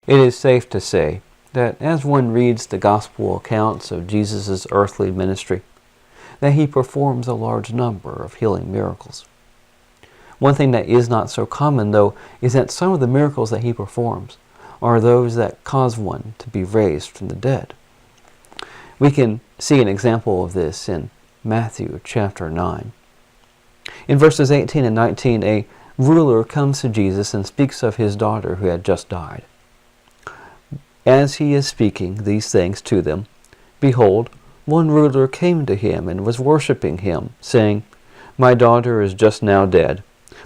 It is safe to say that as one reads the gospel accounts of Jesus' earthly ministry, that he performs a large number of healing miracles. One thing that is not so common, though, is that some of the miracles that he performs are those that cause one to be raised from the dead. We can see an example of this in Matthew chapter 9. In verses 18 and 19, a ruler comes to Jesus and speaks of his daughter who had just died. As he is speaking these things to them, behold, one ruler came to him and was worshipping him, saying, My daughter is just now dead,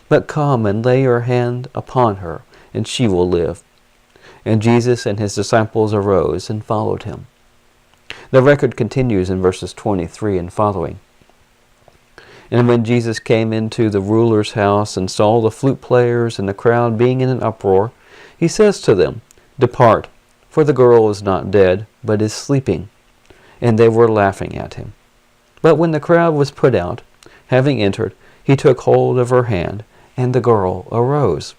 but come and lay your hand upon her, and she will live. And Jesus and his disciples arose and followed him. The record continues in verses 23 and following. And when Jesus came into the ruler's house and saw the flute players and the crowd being in an uproar, he says to them, Depart, for the girl is not dead, but is sleeping. And they were laughing at him. But when the crowd was put out, having entered, he took hold of her hand, and the girl arose.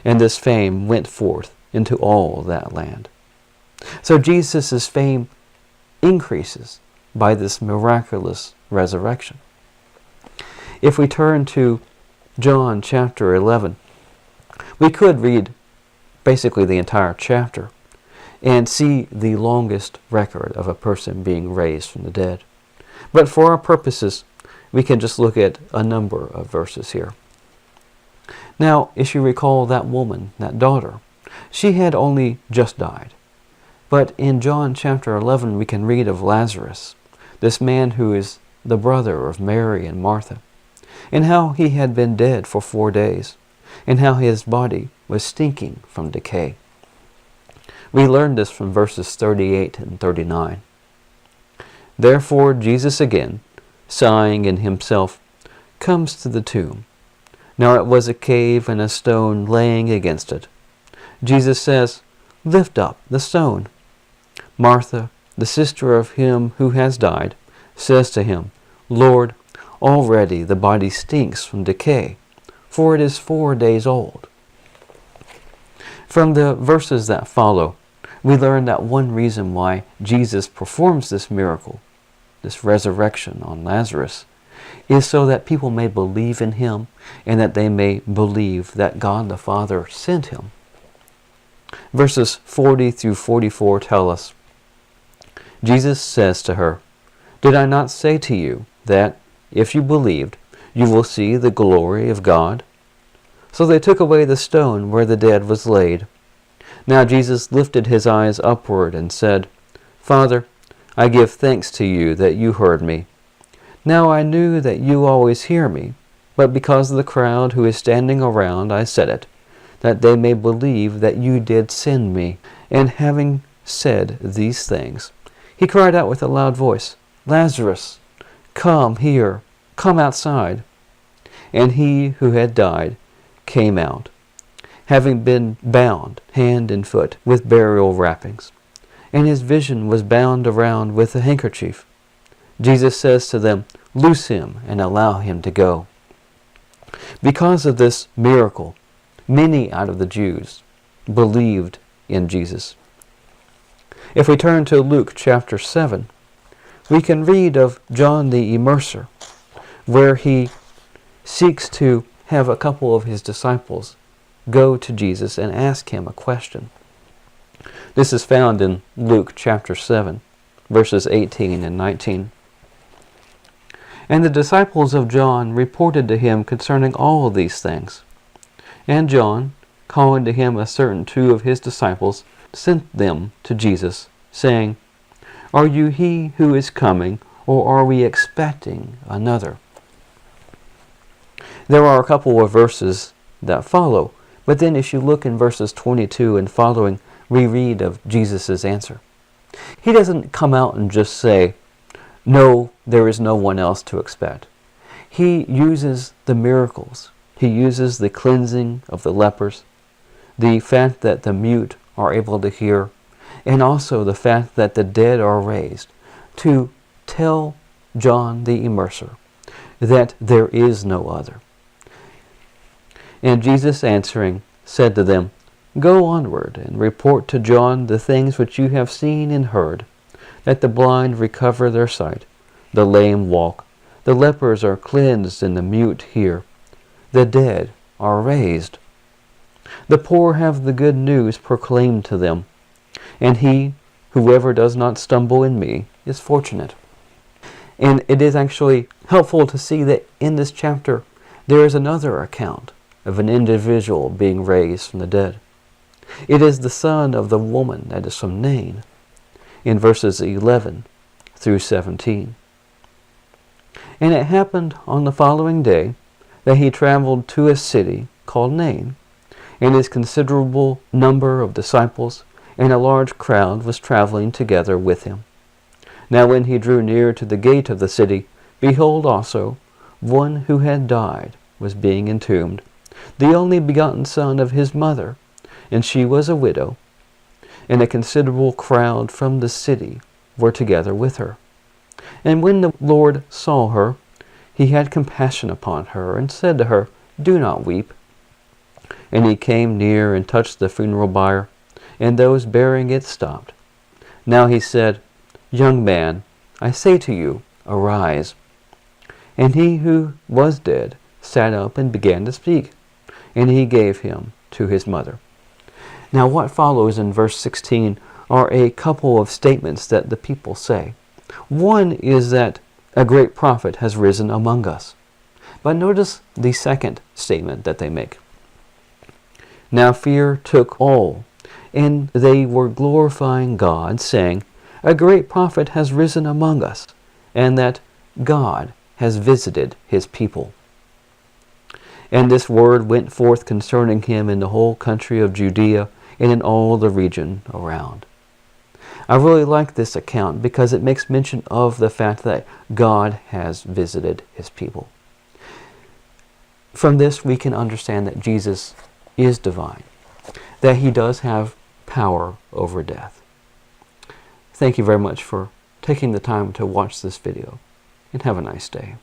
And this fame went forth into all that land. So Jesus' fame increases by this miraculous resurrection. If we turn to John chapter 11, we could read basically the entire chapter and see the longest record of a person being raised from the dead. But for our purposes, we can just look at a number of verses here. Now, if you recall that woman, that daughter, she had only just died. But in John chapter 11, we can read of Lazarus, this man who is the brother of Mary and Martha, and how he had been dead for 4 days, and how his body was stinking from decay. We learn this from verses 38 and 39. Therefore Jesus again, sighing in himself, comes to the tomb. Now it was a cave, and a stone laying against it. Jesus says, Lift up the stone. Martha, the sister of him who has died, says to him, Lord, already the body stinks from decay, for it is 4 days old. From the verses that follow, we learn that one reason why Jesus performs this miracle, this resurrection on Lazarus, is so that people may believe in him and that they may believe that God the Father sent him. Verses 40 through 44 tell us, Jesus says to her, Did I not say to you that, if you believed, you will see the glory of God? So they took away the stone where the dead was laid. Now Jesus lifted his eyes upward and said, Father, I give thanks to you that you heard me. Now I knew that you always hear me, but because of the crowd who is standing around I said it, that they may believe that you did send me. And having said these things, he cried out with a loud voice, Lazarus, come here, come outside. And he who had died came out, having been bound hand and foot with burial wrappings, and his vision was bound around with a handkerchief. Jesus says to them, Loose him and allow him to go. Because of this miracle, many out of the Jews believed in Jesus. If we turn to Luke chapter 7, we can read of John the Immerser, where he seeks to have a couple of his disciples go to Jesus and ask him a question. This is found in Luke chapter 7, verses 18 and 19. And the disciples of John reported to him concerning all of these things. And John, calling to him a certain 2 of his disciples, sent them to Jesus, saying, Are you he who is coming, or are we expecting another? There are a couple of verses that follow, but then if you look in verses 22 and following, we read of Jesus' answer. He doesn't come out and just say, No, there is no one else to expect. He uses the miracles. He uses the cleansing of the lepers, the fact that the mute are able to hear, and also the fact that the dead are raised, to tell John the Immerser that there is no other. And Jesus answering said to them, Go onward, and report to John the things which you have seen and heard, that the blind recover their sight, the lame walk, the lepers are cleansed, and the mute hear, the dead are raised. The poor have the good news proclaimed to them, and whoever does not stumble in me, is fortunate. And it is actually helpful to see that in this chapter there is another account of an individual being raised from the dead. It is the son of the woman that is from Nain, in verses 11 through 17. And it happened on the following day that he traveled to a city called Nain, and his considerable number of disciples and a large crowd was traveling together with him. Now when he drew near to the gate of the city, behold also, one who had died was being entombed, the only begotten son of his mother, and she was a widow, and a considerable crowd from the city were together with her. And when the Lord saw her, he had compassion upon her, and said to her, Do not weep. And he came near and touched the funeral bier, and those bearing it stopped. Now he said, Young man, I say to you, arise. And he who was dead sat up and began to speak, and he gave him to his mother. Now what follows in verse 16 are a couple of statements that the people say. One is that a great prophet has risen among us. But notice the second statement that they make. Now fear took all, and they were glorifying God, saying, A great prophet has risen among us, and that God has visited his people. And this word went forth concerning him in the whole country of Judea and in all the region around. I really like this account because it makes mention of the fact that God has visited his people. From this we can understand that Jesus is divine, that he does have power over death. Thank you very much for taking the time to watch this video, and have a nice day.